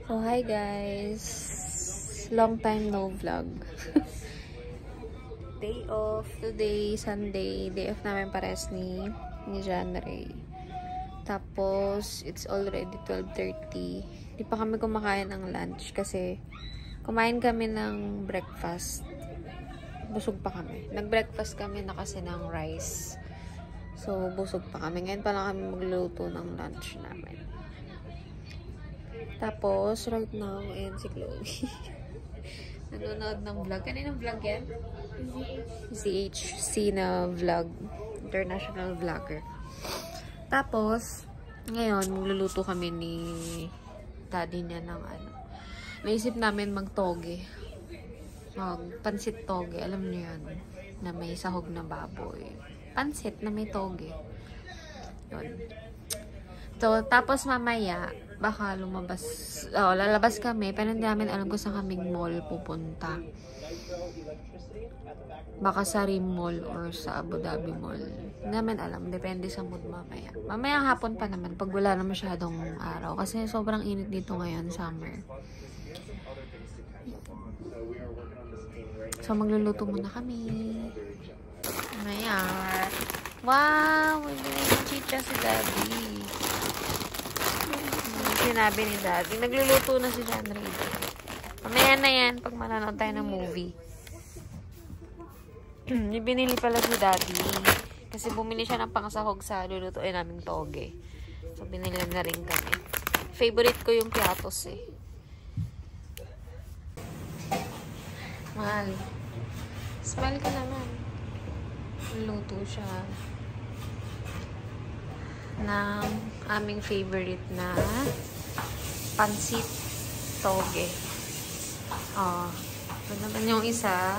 So, hi guys! Long time no vlog. Day off. Today, Sunday. Day off namin pares ni John Ray. Tapos, it's already 12:30. Di pa kami kumakain ng lunch kasi kumain kami ng breakfast. Busog pa kami. Nag-breakfast kami na kasi ng rice. So, busog pa kami. Ngayon pa lang kami magluluto ng lunch namin. Tapos, right now, ayan si Chloe. Nanonood ng vlog. Kaninang vlog yan? ZHC na vlog. International vlogger. Tapos, ngayon, magluluto kami ni daddy niya ng ano. Naisip namin mag-toge. Pansit toge. Alam niyo yan. Na may sahog na baboy. Pansit na may toge. Yun. So, tapos mamaya, baka lumabas, lalabas kami, pero hindi namin alam kung saan kaming mall pupunta. Baka sa Rim Mall or sa Abu Dhabi Mall. Hindi namin alam, depende sa mood mamaya. Mamaya hapon pa naman, pag wala na masyadong araw. Kasi sobrang init dito ngayon, summer. So, magluluto muna kami. Mamaya. Wow! May binigyan chicha si Daddy. Sinabi ni Daddy. Nagluluto na si John Ray. Mamaya na yan pag manonood tayo ng movie. Binili pala si Daddy. Kasi bumili siya ng pangsahog sa lulutuin naming toge. So, binili na rin kami. Favorite ko yung piatos eh. Mahal. Smile ka naman. Luto siya ng aming favorite na pansit toge. Ito naman yung isa.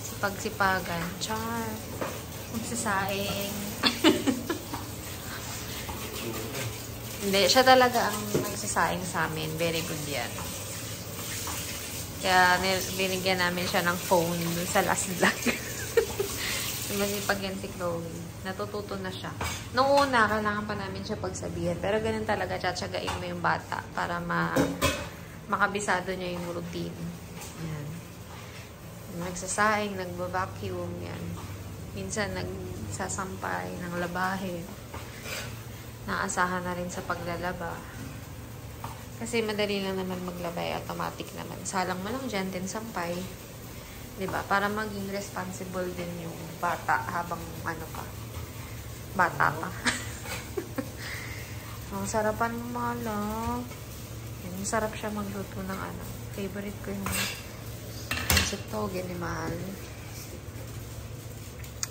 Sipag-sipagan. Char. Magsasaing. Hindi. Siya talaga ang nagsasaing sa amin. Very good yan. Kaya binigyan namin siya ng phone dun sa last vlog. Masipag yan si Chloe. Natututo na siya. Noong una, kailangan pa namin siya pagsabihan. Pero ganun talaga, tsatsagain mo yung bata para makabisado niya yung routine. Yan. Nagsasaing, nagbabacuum, yan. Minsan, nagsasampay ng labahe. Naasahan na rin sa paglalaba. Kasi madali lang naman maglabay, automatic naman. Salang mo lang dyan, din sampay. Diba? Para maging responsible din yung bata habang ano ka. Bata pa. Ang sarapan mo, mahal. Yung sarap siya magluto ng ano. Favorite ko yung pansit toge ni mahal.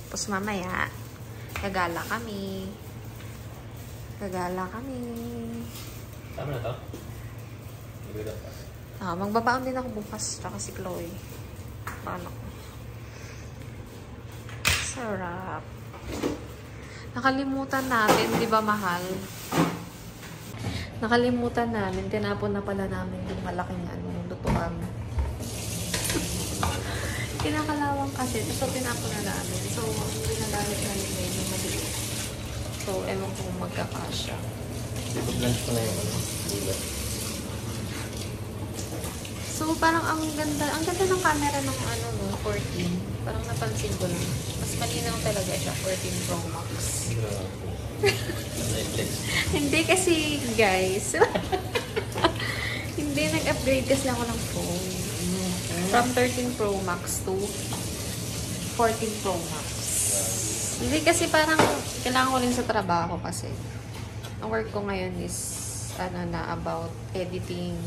Tapos mamaya, gagala kami. Gagala kami. Tama na to? Magbabaon din ako bukas. Tsaka si Chloe. Paano ko? Sarap. Nakalimutan natin, di ba mahal? Nakalimutan namin. Tinapon na pala namin yung malaking lutuan. Kinakalawang kasi. So, tinapon na namin. So, hindi na gamit namin ngayon yung maliit. So, ewan ko kung magkakasya. Lunch ko na yung diba? So, parang ang ganda ng camera ng 14. Parang napansin ko lang. Mas malinaw talaga siya, 14 Pro Max. Hindi kasi, guys. Hindi, nag-upgrade kasi ako ng phone. From 13 Pro Max to 14 Pro Max. Hindi kasi parang, kailangan ko rin sa trabaho kasi. Ang work ko ngayon is, about editing,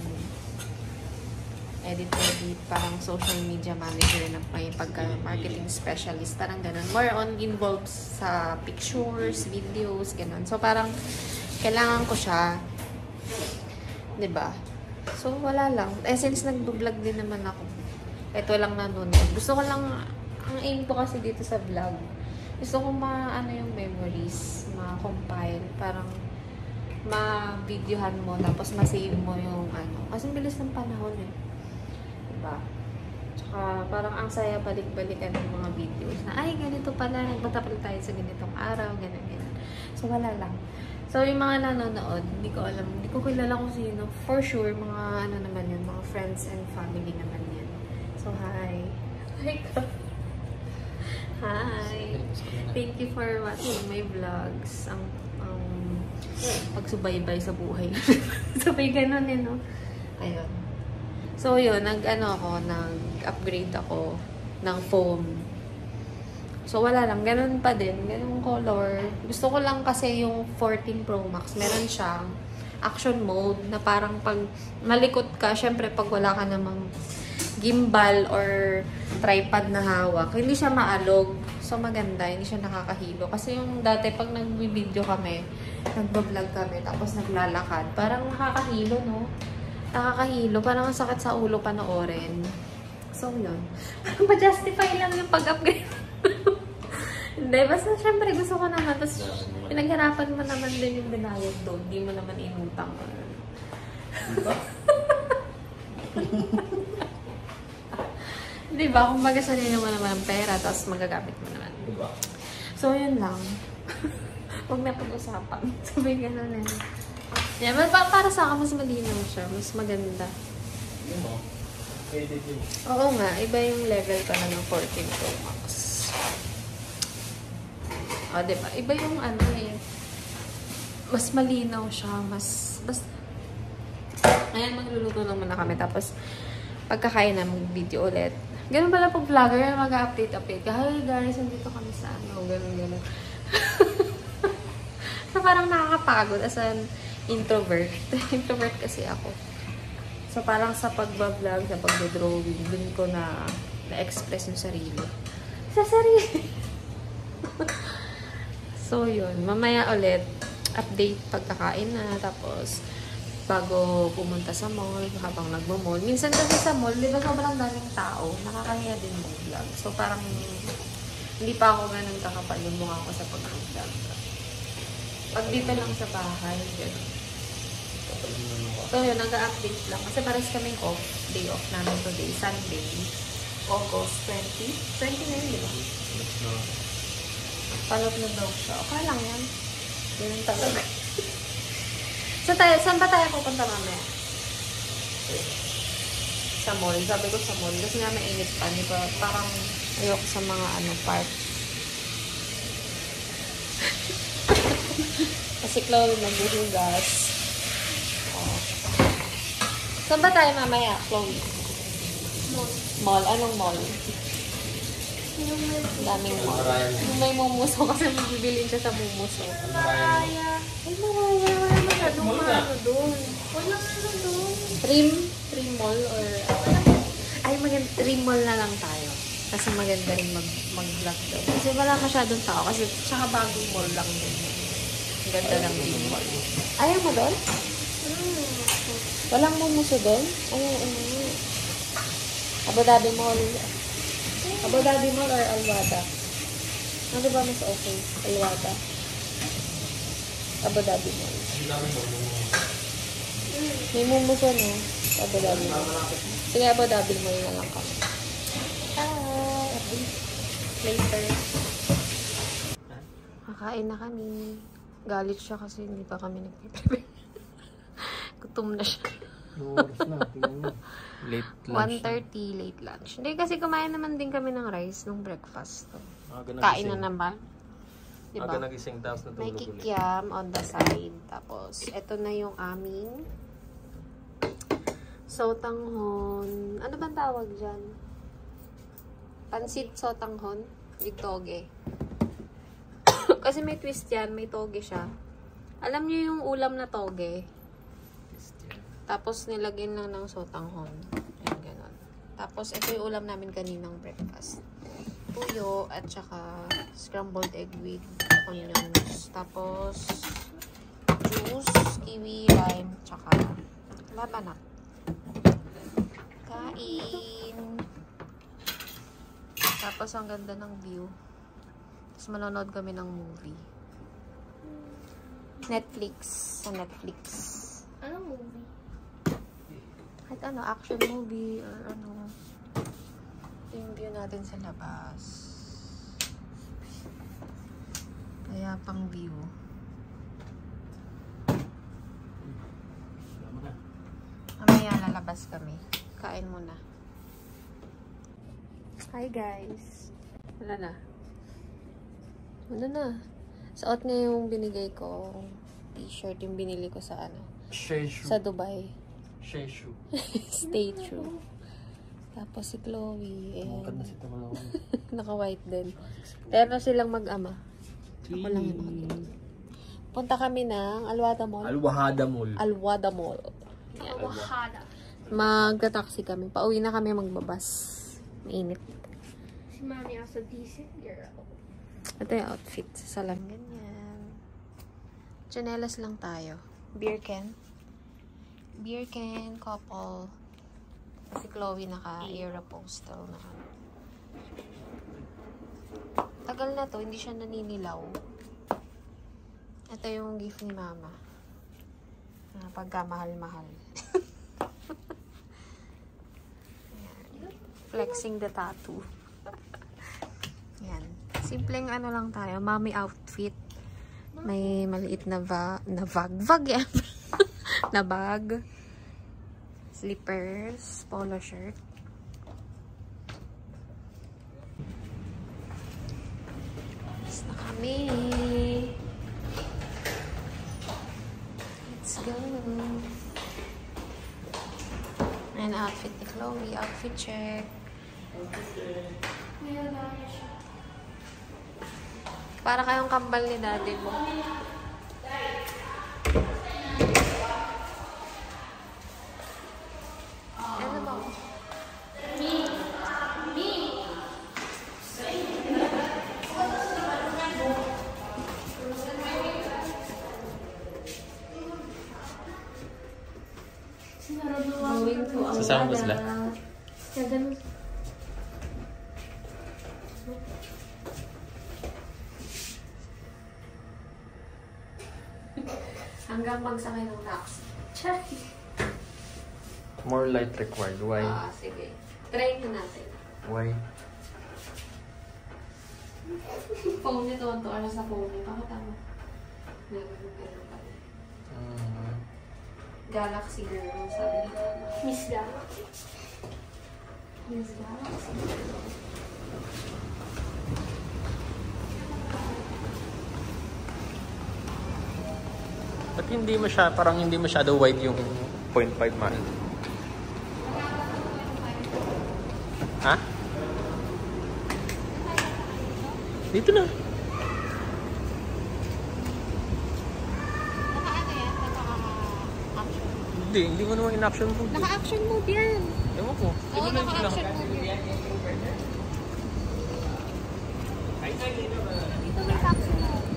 parang social media manager na may pagka-marketing specialist, parang ganun. More on involved sa pictures, videos, ganun. So, parang kailangan ko siya. Diba? So, wala lang. Since nag-vlog din naman ako, ito lang nanonood. Gusto ko lang, ang aim ko kasi dito sa vlog, gusto ko yung memories, ma-compile, parang ma-videohan mo, tapos ma-save mo yung Kasi bilis ng panahon eh. Diba? Tsaka parang ang saya balik-balikan ng mga videos na, ay, ganito pala, nagpunta pala tayo sa ganitong araw, ganun. So, wala lang. So, So, yung mga nanonood, hindi ko alam, hindi ko kilala kung sino. For sure, mga ano naman yun, mga friends and family naman yan. So, hi. Hi. Hi. Thank you for watching my vlogs. Ang pagsubaybay sa buhay. Sabay ganun eh, no? Ayun. So, yun, nag-upgrade ako ng foam. So, wala lang. Ganun pa din. Ganun color. Gusto ko lang kasi yung 14 Pro Max. Meron siyang action mode na parang pag malikot ka, syempre pag wala ka namang gimbal or tripod na hawak, hindi siya maalog. So, maganda. Hindi siya nakakahilo. Kasi yung dati, pag nag-video kami, nagbablog kami, tapos naglalakad, parang nakakahilo, no? Nakakahilo. Parang ang sakit sa ulo panoorin. So, yun. Parang ma-justify lang yung pag-upgrade. Hindi, basta syempre gusto ko naman. Tapos, pinaghirapan mo naman din yung binayad doon. Hindi mo naman inutang. Diba? Diba? Kung magasalina mo naman ang pera, tapos magagamit mo naman. Diba? So, yun lang. Huwag na pag-usapan. Sabi gano'n eh. Yeah, para sa akin, mas malinaw siya. Mas maganda. Diba? Pwede din. Oo nga. Iba yung level pa na ng 14 Pro Max. O, diba? Iba yung ano eh. Mas malinaw siya. Ayan, magluluto lang muna kami. Tapos, pagkakain na mag-video ulit. Ganun pala pag vlogger, mag-update. Hi guys, nandito kami sa ano. Ganun. So, parang nakakapagod as an introvert. Introvert kasi ako. So, parang sa pag-vlog, sa pag-drawing, dun ko na-express yung sarili. Sa sarili! So, yun. Mamaya ulit, update pagkakain na. Tapos, bago pumunta sa mall, habang nagmo-mall. Minsan kasi sa mall, di ba sobrang daming tao, nakakahiya din mag-vlog. So, parang hindi pa ako ganun kakapal yung mukha ko sa pag-vlog. Pag dito lang sa bahay, gano'n. So, yun, nag-update lang. Kasi pares kaming off, day off namin today, Sunday, August 20. 20 na yun, di ba? Palot na daw siya. Okay lang yan. Ganun talaga. So, saan ba tayo pupunta mamaya? Sa mall. Sabi ko sa mall. Kasi nga mainit pa. Di ba? Parang ayoko sa mga park. Kasi Chloe magbuhugas. Oh. Saan ba tayo mamaya, Chloe? Mall. Mall? Anong mall? Daming mall. Yung may mumuso kasi magbibilin siya sa mumuso. Maraya. Ay, Maraya. Wala masyadong ano doon. Wala ano doon. Trim mall or... Ay, trim mall na lang tayo. Kasi maganda rin mag-vlog doon. Kasi wala masyadong tao. Kasi tsaka bagong mall lang din. Ang ganda lang trim mall. Ayaw mo doon? Walang mumuso doon? Ayaw. Abu Dhabi Mall. Abu Dhabi Mall or Alwada? Ano ba mas okay? Alwada. Abu Dhabi Mall. May mumuso, no? Abu Dhabi Mall. Sige, Abu Dhabi Mall na lang kami. Later. Kakain na kami. Galit siya kasi hindi pa kami nag-prepare. Gutom na siya. Oras na, tingnan mo. Late lunch. 1:30, late lunch. Hindi, kasi kumain naman din kami ng rice nung breakfast. Kain Kain na naman. Diba? Aga nagising tapos natulog May ulit. kikiam on the side. Tapos, ito na yung aming sotanghon. Ano bang tawag dyan? Pansit sotanghon with toge. Kasi may twist yan. May toge siya. Alam niyo yung ulam na toge? Tapos, nilagyan lang ng sotanghon. Ayan, gano'n. Tapos, ito yung ulam namin kaninang breakfast. Tuyo, at saka scrambled egg with onions. Tapos, juice, kiwi, lime, tsaka labanak. Kain. Tapos, ang ganda ng view. Tapos, manonood kami ng movie. Netflix. Sa Netflix. Anong movie? Kahit ano, action movie or ano. Ito yung view natin sa labas. Kaya pang view. mamaya lalabas kami. Kain muna. Hi guys. Wala na. Wala na. Suot niya yung binigay ko. T-shirt yung binili ko sa ano. Sa Dubai. Sheshu. Stay true. Tapos si Chloe. Mukad na si Tamalaw. Naka-white din. Pero silang mag-ama. Ako lang yun. Punta kami ng Alwada Mall. Alwahada Mall. Alwada Mall. Yan. Magta-taxi kami. Pauwi na kami magbabas. Mainit. Si Mami also decent girl. Ito yung outfit. Sa salam. Ganyan. Chanelas lang tayo. Beer can. Beer can, couple. Si Chloe naka-Aeropostale na. Tagal na to, hindi siya naninilaw. Ito yung gift ni Mama. Pagkamahal-mahal. Flexing the tattoo. Yan. Simpleng ano lang tayo. Mommy outfit. May maliit na vag yan. Na bag. Slippers. Polo shirt. Tapos na kami. Let's go. Ayan, outfit ni Chloe. Outfit check. Para kayong kambal ni daddy mo. Ano ba? Sasama ba sila? Hanggang magsakay ng taxi. More light required. Why? Sige. Try na natin. Why? Phone niya to ano sa phone niya. Bakit tama? Galaxy girl, sabi niya. Miss Galaxy. Miss Galaxy. Ba't hindi parang hindi masyado wide yung 0.5 mile? Ha? Dito na. Naka-ano yan? Naka-action? Hindi mo naman in-action mode. Naka-action mode yan. Ewan ko. Oo, naka-action mode yan. Dito may taxi mode.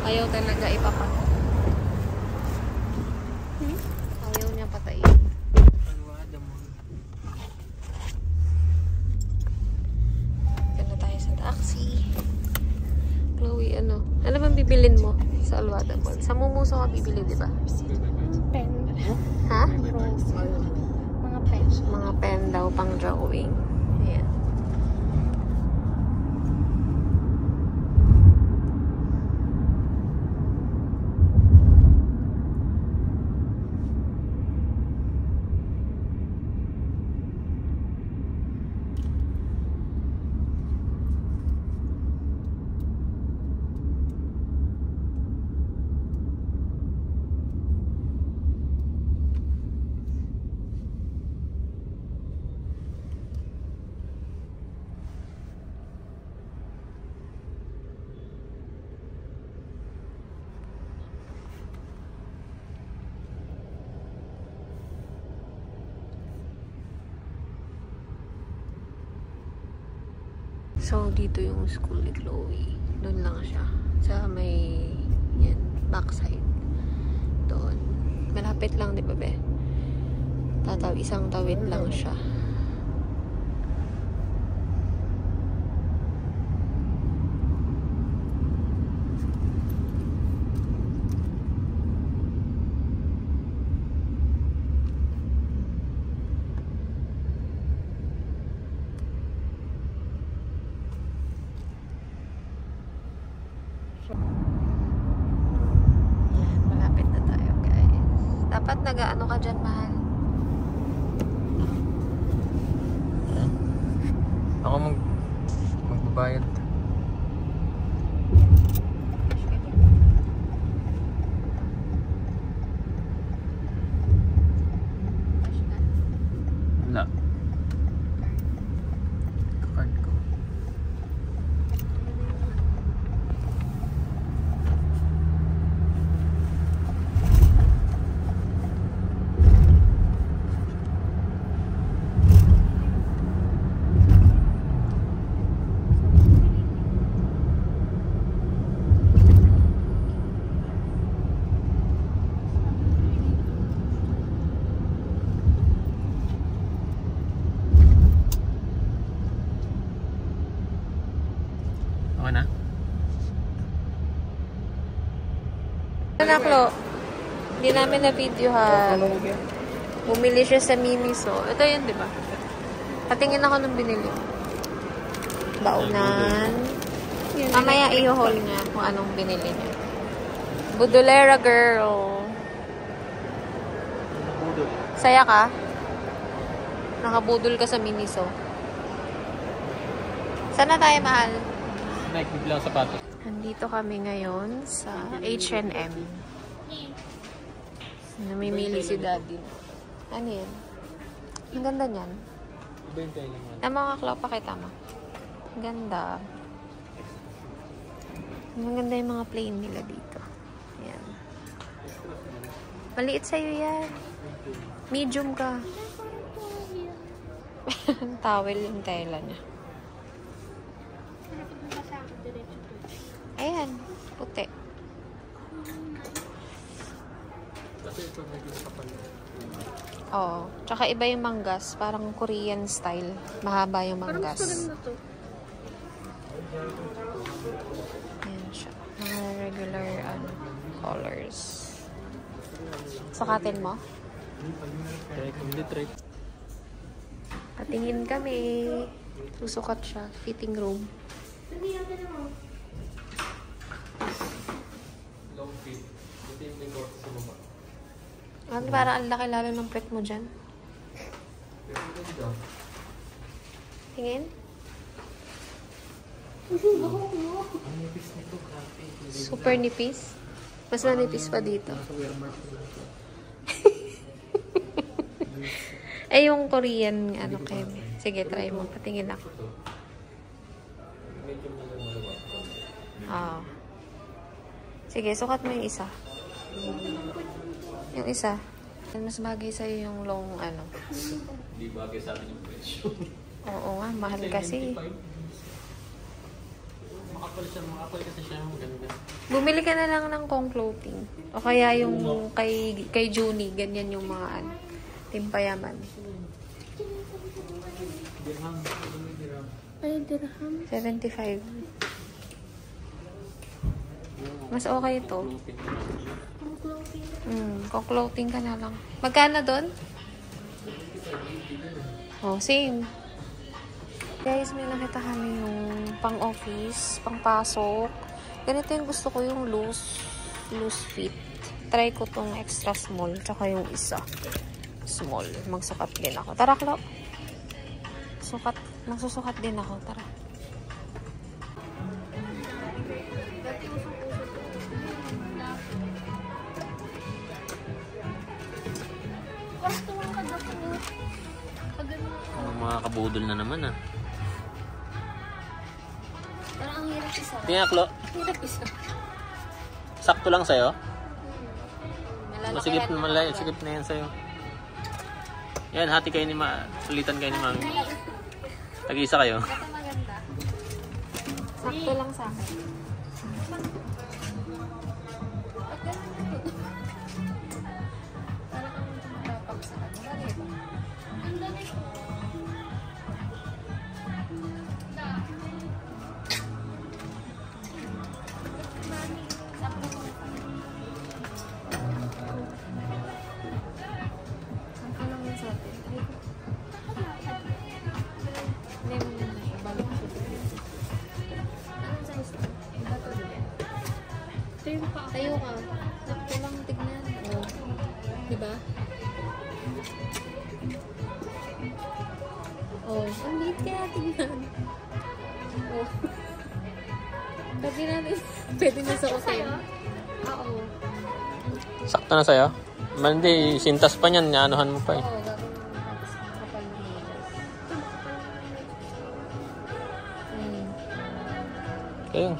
Ayaw talaga ipapat. Ayaw niya patayin. Alwada Mall. Ganda tayo sa taxi. Chloe, ano? Ano bang bibilin mo sa Alwada Mall? Sa Mumuso ka bibili, di ba? Pen. Ha? Mga pen. Mga pen daw pang drawing. Ayan. So, dito yung school ni Chloe. Doon lang siya. Sa may, yan, backside. Doon. Malapit lang, di ba, be? Isang tawid lang siya. Yan, malapit na tayo, guys. Dapat nag-ano ka dyan, mahal. Ako magbabayad. Wala. Card ko. Okay na? Naklo, hindi namin na-videohan. Bumili siya sa Miniso. Ito yun, di ba? Patingin ako nung binili. Baunan. Mamaya i-haul niya kung anong binili niya. Budolera girl. Saya ka? Nakabudol ka sa Miniso. Sana tayo, mahal? Nike, biglang sapatos. Nandito kami ngayon sa H&M. Namimili si Daddy. Ano yan? Ang ganda niyan. Ang mga claw, pakita mo. Ang ganda. Ang ganda yung mga plain nila dito. Ayan. Maliit sa'yo yan. Medium ka. Towel yung tela niya. Ayan, puti. Oo. Tsaka iba yung manggas. Parang Korean style. Mahaba yung manggas. Ayan siya. Mga regular colors. Sukatin mo? Patingin kami. Susukat siya. Fitting room. Ang parang ang laki lalo ng pet mo dyan. Tingin? Super nipis? Mas manipis pa dito. Eh, yung Korean, ano kayo. Sige, try mo. Patingin ako. Ah. Sige, sukat mo yung isa. Yung isa. Mas bagay sa'yo yung long, ano. Hindi bagay sa atin yung presyo. Oo nga, mahal kasi. Makapal kasi siya yung maganda. Bumili ka na lang ng Kong clothing. O kaya yung kay Junie, ganyan yung mga ano. Timpayaman. Dirham. Ay, dirham. 75. Mas okay ito. Kong clothing ka na lang. Magkano doon? Oh, same. Guys, may nakita kami yung pang-office, pang-pasok. Ganito yung gusto ko, yung loose fit. Try ko tong extra small, tsaka yung isa. Small. Magsukat din ako. Tara, Klo. Magsusukat din ako. Tara. Mga kabudol na naman ah. Parang ang hirap isa. Tingnan, Klo. Hirap isa. Sakto lang sa'yo? Malalaki Masigip na yan sa'yo. Yan, hati kayo ni Sulitan kayo ni Mami. Tag-isa kayo. Ito maganda. Sakto lang sa akin. Tayo ka. Ito lang tignan. Oh. Diba? Oh, ang liit kaya tignan. Oh. Pwede natin. Pwede na sa hotel. Oo. Sakto na sa'yo? Hindi, sintas pa niyan. Anuhan mo pa eh. Oo, gagawin mo kapal na hilas. Okay.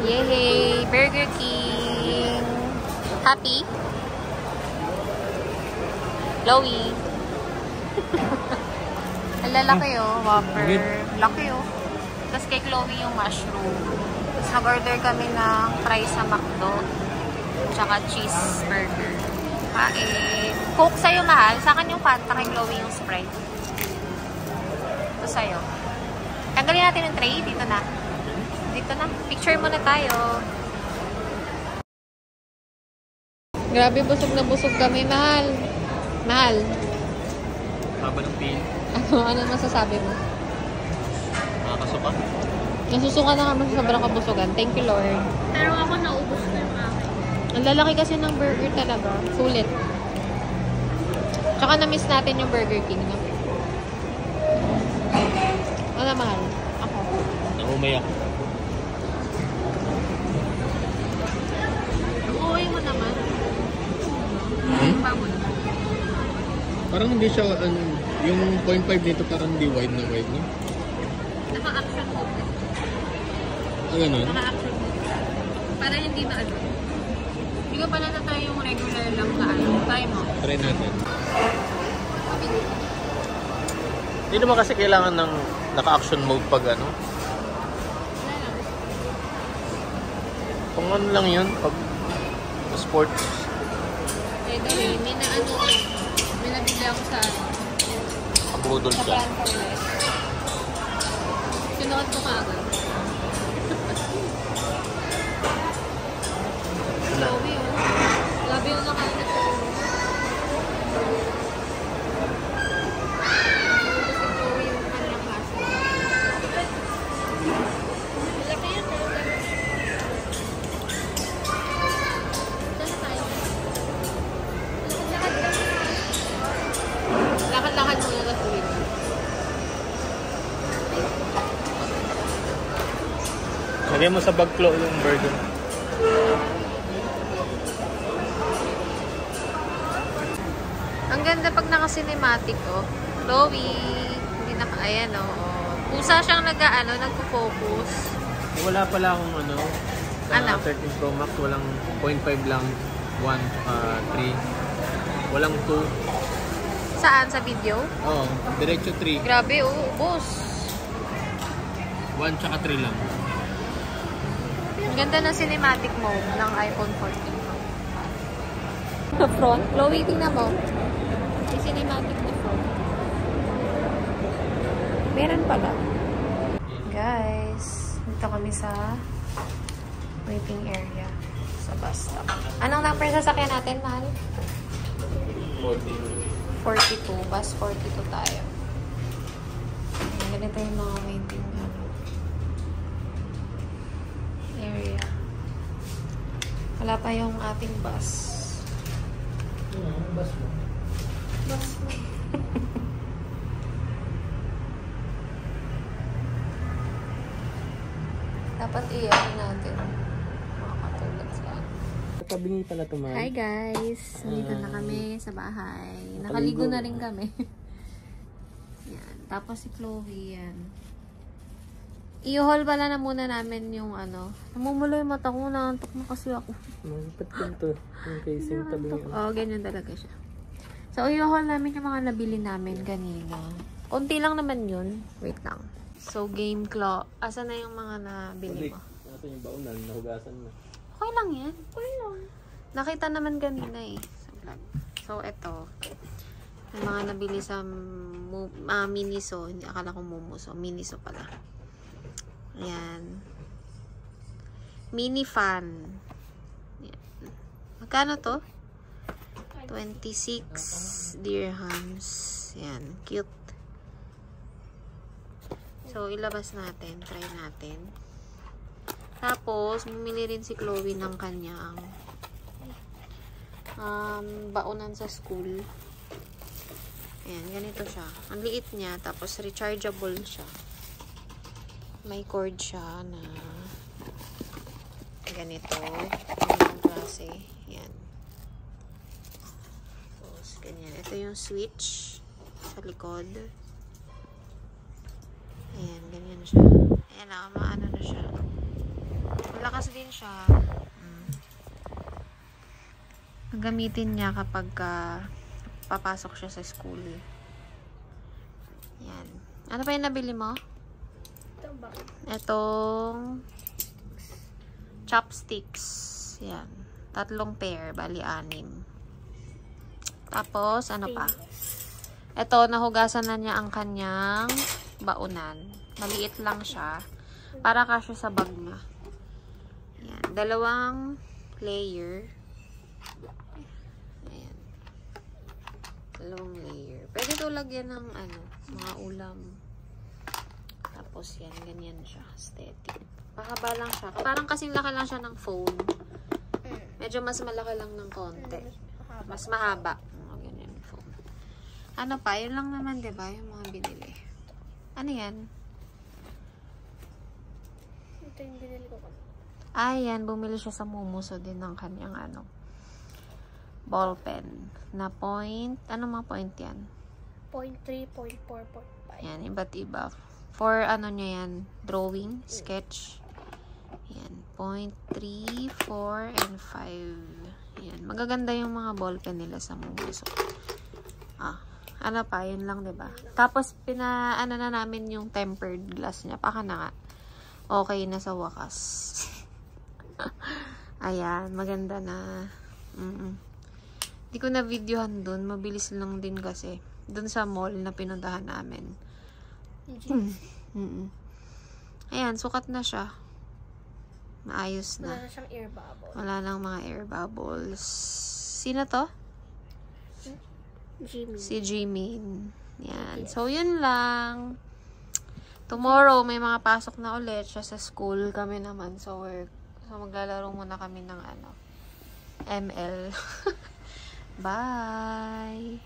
Yay! Burger King! Happy? Chloe? Ang lalaki oh, Whopper. Laki oh. Tapos kay Chloe yung mushroom. Tapos nag-order kami ng fries sa McDo. Tsaka cheeseburger. Kain. Coke sa'yo, mahal. Sa akin yung Fanta, kay Chloe yung Sprite. Ito sa'yo. Tanggalin natin yung tray. Dito na. Dito na. Picture muna tayo. Grabe, busog na busog kami, mahal. Mahal. Haba ng pin. Ano masasabi mo? Nakakasuka. Nasusuka na kami sa sobrang kabusugan. Thank you, Lord. Pero ako naubos na yung akin. Ang lalaki kasi ng burger talaga. Sulit. Tsaka na-miss natin yung Burger King, no? Ano, mahal? Ako. Naumayak. Uuwi mo naman. Bangon. Parang hindi siya, yung 0.5 dito parang hindi wide na wide, no? Naka-action mode. Ganun? Naka-action mode. Para hindi maano. Hindi ko pala na tayo yung regular lang na ano. Try mo. Try natin. Hindi naman kasi kailangan ng naka-action mode pag ano. Kung ano lang yun, pag sports. Anyway, may na ano, may nabili ako sa Kabudol sa siya. Plan for Less. Sinuot ko kaagad. Grabe yun. Grabe yun nakainit ko. Lakad-lakad muna na tuwid. Lagyan mo sa bag claw yung burger. Ang ganda pag naka-cinematic, oh. Chloe. Hindi ayan, oh. Pusa siyang nagpo-focus. Wala pala akong ano, Ano? 13 Pro Max, walang 0.5 lang, 1 tsaka 3. Walang 2. Saan? Sa video? Oo, diretso 3. Grabe, oh. Ubus. 1 tsaka 3 lang. Ang ganda ng cinematic mode ng iPhone 14. Front? Chloe, tingnan mo. May cinematic na front. Meron pala. Guys, dito kami sa waiting area sa bus stop. Anong number sasakyan natin, mahal? 42. Bus 42 tayo. Ganito yung mga waiting area. Wala pa yung ating bus. Bus mo. Bus mo. Dapat i-ano natin. Makakatulad sa Kabingi pala ito, man. Hi guys! Nandito na kami sa bahay. Nakaligo na rin kami. Yan. Tapos si Chloe, yan. I-haul pala na muna namin yung ano. Namumula yung mata ko. Naantok na kasi ako. Ba't ganito? Yung casing tabingi. Oo, ganyan talaga siya. So, i-haul namin yung mga nabili namin kanina. Unti lang naman yun. Wait lang. So, game claw. Asa na yung mga nabili mo? Nasa yung baunan, nahugasan na. Okay lang yan. Okay lang. Nakita naman kanina eh. Sa vlog. So, eto. May mga nabili sa Miniso. Hindi, akala ko Mumuso. Miniso pala. Ayan. Mini fan. Ayan. Magkano to? 26 dirhams. Ayan. Cute. So, ilabas natin. Try natin. Tapos, bumili rin si Chloe ng kanyang baonan sa school. Ayan, ganito siya. Ang liit niya, tapos rechargeable siya. May cord siya na ganito. Ganitong klase. Ayan. Tapos, ganyan. Ito yung switch sa likod. Ayan, ganyan siya. Ayan, maano na siya. Malakas din siya. Gamitin niya kapag papasok siya sa school. Yan. Ano pa yung nabili mo? Ito ba? Itong chopsticks. Yan. 3 pair. Bali 6. Tapos, ano pa? Ito, nahugasan na niya ang kanyang baonan. Maliit lang siya. Para kasya sa bag niya. Yan. 2 layer. 2 layer. Pwede ito lagyan ng mga ulam. Tapos yan, ganyan siya. Aesthetic. Mahaba lang siya. Parang kasing laki lang siya ng phone. Medyo mas malaki lang ng konti. Mas mahaba. Ganyan yung phone. Ano pa? Yun lang naman, diba? Yung mga binili. Ano yan? Ito yung binili ko. Ayan, bumili siya sa Mumuso din ng kanyang ball pen na point. Ano mga point yan? 0.3, 0.4, 0.5. Yan, iba't iba. For niya yan, drawing, sketch. Yan, 0.3, 4, and 5. Yan, magaganda yung mga ball pen nila sa Mumuso. Ano pa, yun lang, diba? Tapos, na namin yung tempered glass niya. Paka na nga. Okay na sa wakas. Ayan, maganda na. Hindi ko na videohan dun. Mabilis lang din kasi. Dun sa mall na pinuntahan namin. Ayan, sukat na siya. Maayos na. Wala na siyang air bubble. Wala nang mga air bubbles. Sino to? Jimmy. Si Jimin. Yan. So, yun lang. Tomorrow, may mga pasok na ulit siya sa school. Kami naman sa work. So, maglalaro muna kami ng ML. Bye!